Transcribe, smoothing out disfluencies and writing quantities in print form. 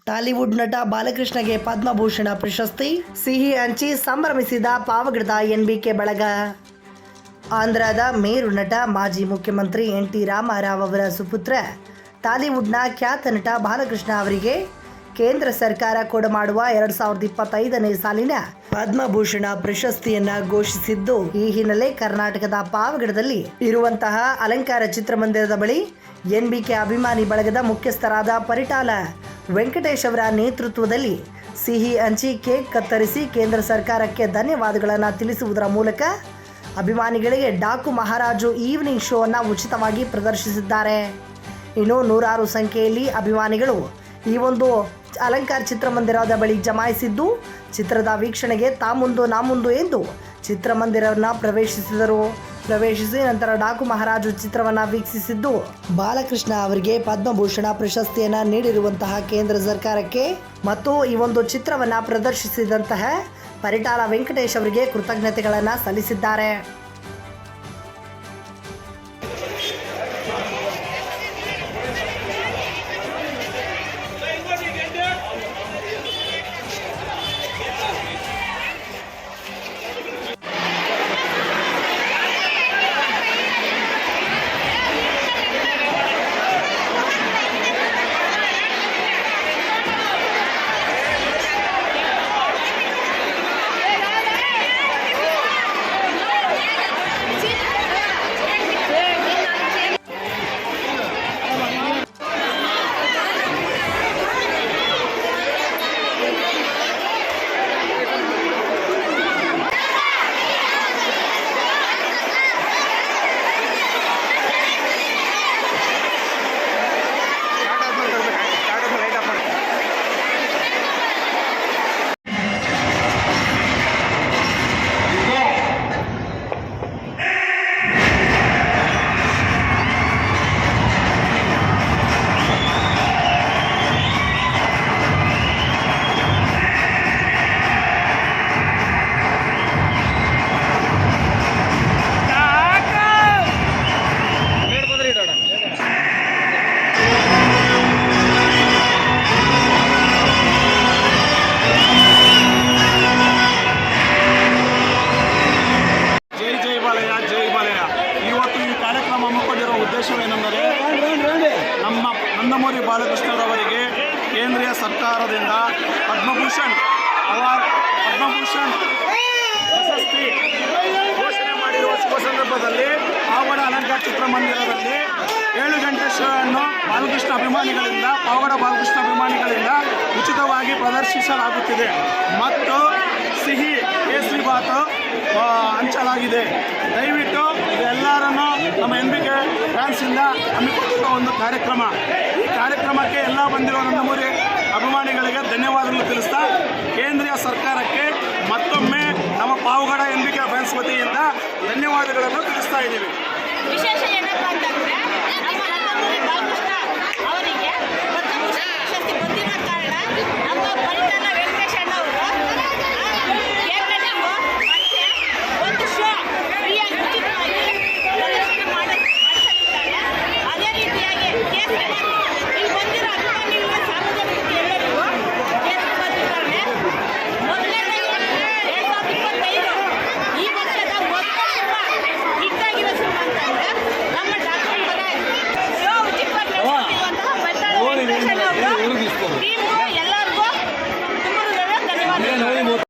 Tollywood ನಟ ಬಾಲಕೃಷ್ಣಗೆ ಪದ್ಮಭೂಷಣ ಪ್ರಶಸ್ತಿ, ಸಿಹಿ ಹಂಚಿ ಸಂಭ್ರಮಿಸಿದ ಪಾವಗಡದ ಎನ್ಬಿಕೆ ಬಳಗ. ಆಂಧ್ರದ ಮೇರು ನಟ, ಮಾಜಿ ಮುಖ್ಯಮಂತ್ರಿ ಎನ್.ಟಿ. ರಾಮಾರಾವ್ ಅವರ ಸುಪುತ್ರ, ಟಾಲಿವುಡ್ನ ಖ್ಯಾತ ನಟ ಬಾಲಕೃಷ್ಣ ಅವರಿಗೆ ಕೇಂದ್ರ ಸರ್ಕಾರ ಕೊಡಮಾಡುವ 2025ನೇ ಸಾಲಿನ ಪದ್ಮಭೂಷಣ ಪ್ರಶಸ್ತಿಯನ್ನ ಘೋಷಿಸಿದ್ದು, ಈ ಹಿನ್ನೆಲೆ ಕರ್ನಾಟಕದ ಪಾವಗಡದಲ್ಲಿ ಇರುವಂತಹ ಅಲಂಕಾರ ಚಿತ್ರಮಂದಿರದ ಬಳಿ ಎನ್ಬಿಕೆ ಅಭಿಮಾನಿ ಬಳಗದ ಮುಖ್ಯಸ್ಥರಾದ ಪರಿಟಾಲ ವೆಂಕಟೇಶ್ ಅವರ ನೇತೃತ್ವದಲ್ಲಿ ಸಿಹಿ ಹಂಚಿ ಕೇಕ್ ಕತ್ತರಿಸಿ ಕೇಂದ್ರ ಸರ್ಕಾರಕ್ಕೆ ಧನ್ಯವಾದಗಳನ್ನು ತಿಳಿಸುವುದರ ಮೂಲಕ ಅಭಿಮಾನಿಗಳಿಗೆ ಡಾಕು ಮಹಾರಾಜು ಈವ್ನಿಂಗ್ ಶೋ ಅನ್ನು ಉಚಿತವಾಗಿ ಪ್ರದರ್ಶಿಸಿದ್ದಾರೆ. ಇನ್ನು ನೂರಾರು ಸಂಖ್ಯೆಯಲ್ಲಿ ಅಭಿಮಾನಿಗಳು ಈ ಒಂದು ಅಲಂಕಾರ ಚಿತ್ರಮಂದಿರದ ಬಳಿ ಜಮಾಯಿಸಿದ್ದು, ಚಿತ್ರದ ವೀಕ್ಷಣೆಗೆ ತಾ ಮುಂದು ನಾ ಮುಂದು ಎಂದು ಚಿತ್ರಮಂದಿರವನ್ನು ಪ್ರವೇಶಿಸಿ ನಂತರ ಡಾಕು ಮಹಾರಾಜು ಚಿತ್ರವನ್ನು ವೀಕ್ಷಿಸಿದ್ದು, ಬಾಲಕೃಷ್ಣ ಅವರಿಗೆ ಪದ್ಮಭೂಷಣ ಪ್ರಶಸ್ತಿಯನ್ನು ನೀಡಿರುವಂತಹ ಕೇಂದ್ರ ಸರ್ಕಾರಕ್ಕೆ ಮತ್ತು ಈ ಒಂದು ಚಿತ್ರವನ್ನು ಪ್ರದರ್ಶಿಸಿದಂತಹ ಪರಿಟಾಲ ವೆಂಕಟೇಶ್ ಅವರಿಗೆ ಕೃತಜ್ಞತೆಗಳನ್ನು ಸಲ್ಲಿಸಿದ್ದಾರೆ. ಉದ್ದೇಶವೇನೆಂದರೆ ನಮ್ಮ ನಂದಮೂರಿ ಬಾಲಕೃಷ್ಣರವರಿಗೆ ಕೇಂದ್ರೀಯ ಸರ್ಕಾರದಿಂದ ಪದ್ಮಭೂಷಣ್ ಪ್ರಶಸ್ತಿ ಘೋಷಣೆ ಮಾಡಿರುವ ಶುಭ ಸಂದರ್ಭದಲ್ಲಿ ಪಾವಗಡ ಅಲಂಕಾರ ಚಿತ್ರಮಂದಿರದಲ್ಲಿ 7 ಗಂಟೆ ಶೋ ಅನ್ನು ಪಾವಗಡ ಬಾಲಕೃಷ್ಣ ಅಭಿಮಾನಿಗಳಿಂದ ಉಚಿತವಾಗಿ ಪ್ರದರ್ಶಿಸಲಾಗುತ್ತಿದೆ ಮತ್ತು ಸಿಹಿ ಕೇಸರಿ ಬಾತ್ ಹಂಚಲಾಗಿದೆ. ದಯವಿಟ್ಟು ಎಲ್ಲರನ್ನು ನಮ್ಮ ಎನ್ಬಿಕೆ ಫ್ಯಾನ್ಸಿಂದ ಹಮ್ಮಿಕೊಂಡಿರುವ ಒಂದು ಕಾರ್ಯಕ್ರಮ. ಈ ಕಾರ್ಯಕ್ರಮಕ್ಕೆ ಎಲ್ಲ ಬಂದಿರುವ ನಂದಮೂರಿ ಅಭಿಮಾನಿಗಳಿಗೆ ಧನ್ಯವಾದಗಳು ತಿಳಿಸ್ತಾ, ಕೇಂದ್ರೀಯ ಸರ್ಕಾರಕ್ಕೆ ಮತ್ತೊಮ್ಮೆ ನಮ್ಮ ಪಾವಗಡ ಎನ್ಬಿಕೆ ಫ್ಯಾನ್ಸ್ ವತಿಯಿಂದ ಧನ್ಯವಾದಗಳನ್ನು ತಿಳಿಸ್ತಾ ಇದ್ದೀವಿ. ವಿಶೇಷ ಏನಪ್ಪ ಅಂತಂದ್ರೆ ನಮ್ಮ ನಂದಮೂರಿ ಬಾಲಕೃಷ್ಣ ಅವರಿಗೆ ಪದ್ಮಭೂಷಣ ಪ್ರಶಸ್ತಿ ಬಂದಿರೋ ಕಾರಣ ನಮ್ಮ ಪರಿಟಾಲ ವೆಂಕಟೇಶ್ ಅಣ್ಣವರು ಒಂದು ಶೋ ಫ್ರೀಯಾಗಿ ಉಚಿತವಾಗಿ ಪ್ರದರ್ಶನ ಮಾಡಿಸಲಿದ್ದಾರೆ. ಅದೇ ರೀತಿಯಾಗಿ ಕೇಸರಿ ಇಲ್ಲಿ ಬಂದಿರೋ ಅಭಿಮಾನಿಗಳು ಸಾರ್ವಜನಿಕರು ಎಲ್ಲರಿಗೂ ಕೇಸರಿ ಬಂದಿದ್ದಾರೆ. ಮೊದಲನೇದಾಗಿ 2025 ಈ ವರ್ಷದ ಮೊದಲ ಹಿಟ್ಟಾಗಿರೋ ಸಿನಿಮಾ ಅಂತಂದ್ರೆ ನಮ್ಮ ಡಾಕ್ಟರ್ ಶೋ ಉಚಿತವಾಗಿ ನಡೆಸುತ್ತಿರುವಂತಹ ಪರಿಟಾಲ ವೆಂಕಟೇಶ್ ಅವರು ಟೀಮ್ಗೂ ಎಲ್ಲರಿಗೂ ತುಂಬ ಧನ್ಯವಾದಗಳು.